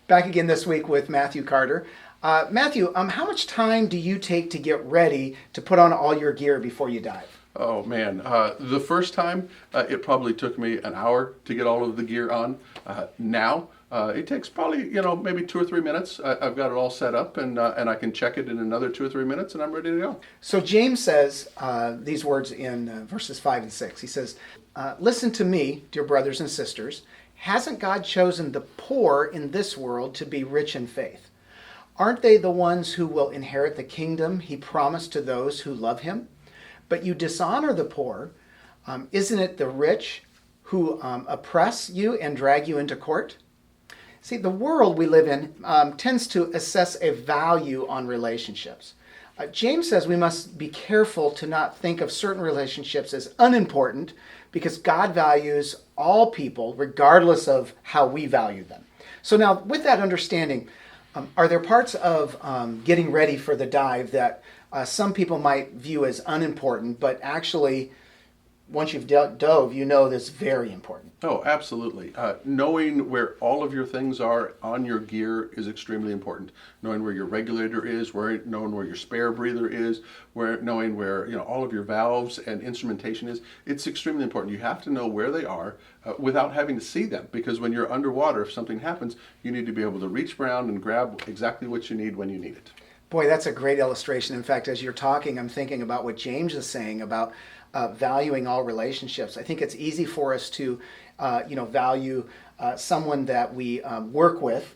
Back again this week with Matthew Carter. Matthew, how much time do you take to get ready to put on all your gear before you dive? Oh man, the first time it probably took me an hour to get all of the gear on. Now it takes probably maybe 2 or 3 minutes. I've got it all set up and I can check it in another 2 or 3 minutes and I'm ready to go. So James says these words in verses 5 and 6. He says, "Listen to me, dear brothers and sisters. Hasn't God chosen the poor in this world to be rich in faith? Aren't they the ones who will inherit the kingdom he promised to those who love him? But you dishonor the poor. Isn't it the rich who oppress you and drag you into court?" See, the world we live in tends to assess a value on relationships. James says we must be careful to not think of certain relationships as unimportant because God values all people regardless of how we value them. So now, with that understanding, are there parts of getting ready for the dive that some people might view as unimportant, but actually, once you've dove, you know that's very important? Oh, absolutely. Knowing where all of your things are on your gear is extremely important. Knowing where your regulator is, knowing where your spare breather is, knowing where all of your valves and instrumentation is, it's extremely important. You have to know where they are without having to see them, because when you're underwater, if something happens, you need to be able to reach around and grab exactly what you need when you need it. Boy, that's a great illustration. In fact, as you're talking, I'm thinking about what James is saying about valuing all relationships. I think it's easy for us to, value someone that we work with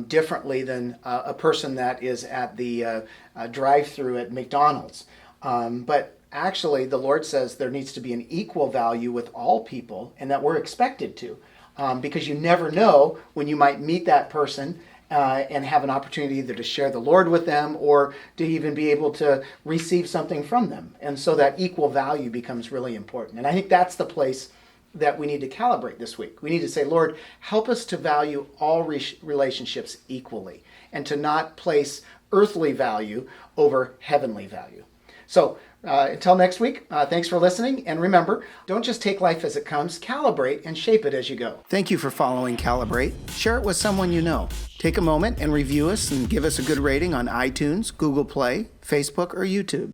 differently than a person that is at the drive-through at McDonald's. But actually, the Lord says there needs to be an equal value with all people, and that we're expected to, because you never know when you might meet that person and have an opportunity either to share the Lord with them or to even be able to receive something from them. And so that equal value becomes really important. And I think that's the place that we need to calibrate this week. We need to say, Lord, help us to value all relationships equally and to not place earthly value over heavenly value. So until next week, thanks for listening. And remember, don't just take life as it comes, calibrate and shape it as you go. Thank you for following Calibrate. Share it with someone you know. Take a moment and review us and give us a good rating on iTunes, Google Play, Facebook, or YouTube.